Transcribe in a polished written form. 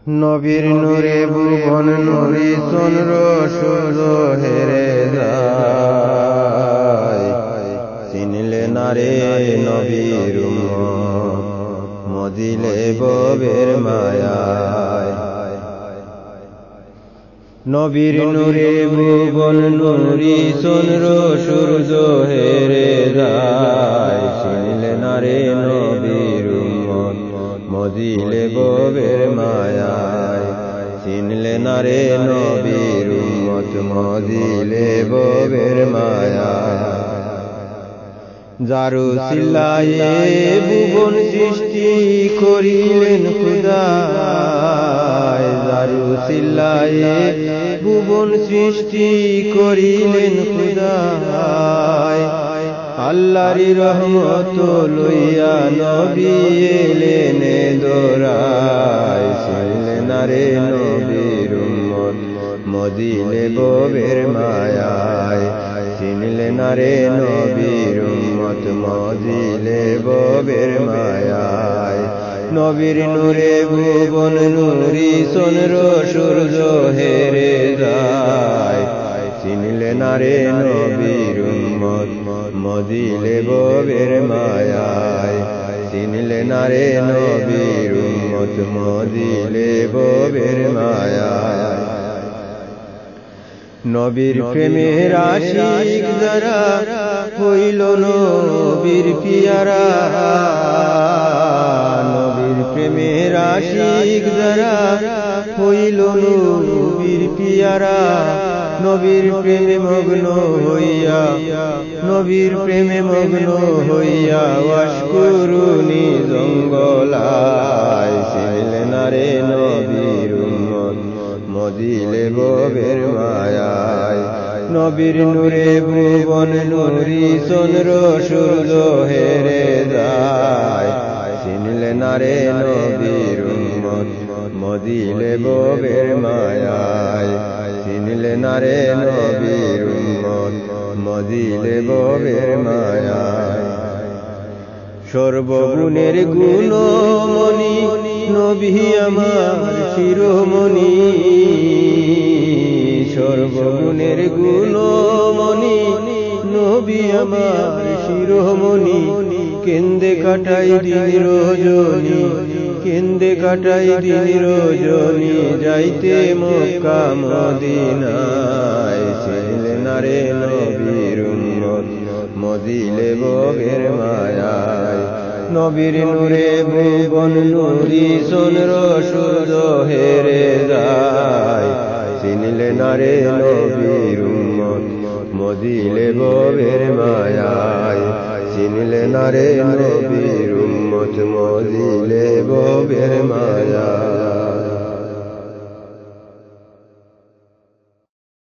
নবীর নূরে ভুবন নুরি চন্দ্র সূর্য হেরে যায়, চিনলে না রে নবীর উম্মত মজিলে ববের মায়ায়। নবীর নূরে ভুবন নুরি চন্দ্র সূর্য হেরে যায়, চিনলে না রে নবীর উম্মত মজিলে ববের মায়ায়। চিনলে না রে নবীর উম্মত মজিলে ববের মায়ায়। যার উসিলায়ে ভুবন সৃষ্টি করিলেন খুদা, যার উসিলায়ে ভুবন সৃষ্টি করিলেন খুদা। আল্লাহর রহমত লইয়া নবী এলেন দোরায়, চিনলে না রে নবীর উম্মত মজিলে ববের মায়ায়। চিনলে না রে নবীর উম্মত মজিলে ববের মায়ায়। নবীর নূরে ভুবন নুরি চন্দ্র সূর্য হেরে যায়, চিনলে না রে নবীর উম্মত মজিলে ববের মায়ায়। চিনলে না রে নবীর উম্মত মজিলে ববের মায়ায়। নবীর প্রেমের আশিক যারা হইল নবীর পিয়ারা, নবীর প্রেমের আশিক যারা হইল নবীর পিয়ারা। নবীর প্রেমে মগ্ন হইয়া, নবীর প্রেমে মগ্ন হইয়া ওয়াশকুরুনি জঙ্গলায়। চিনলে না রে নবীর উম্মত মজিলে ববের মায়ায়। নবীর নূরে ভুবন নুরি চন্দ্র সূর্য হেরে যায়, চিনলে না রে নবীর উম্মত মজিলে ববের মায়ায়। চিনলে না রে নবীর উম্মত মজিলে ববের মায়ায়। সর্বগুণের গুণমণি নবী আমার শিরোমণি, সর্বগুণের গুণমণি নবী আমার শিরোমণি। কেন্দে কাটাই দিন রজনী, কেন্দে কাটাই দিন রজনী, যাইতে মক্কা মদিনায়। চিনলে না রে নবীর উম্মত মজিলে ববের মায়ায়। নবীর নূরে ভুবন নুরি চন্দ্র সূর্য হেরে যায়, চিনলে না রে নবীর উম্মত মজিলে ববের মায়ায়। চিনলে না রে নবীর উম্মত মজিলে ববের মায়ায়।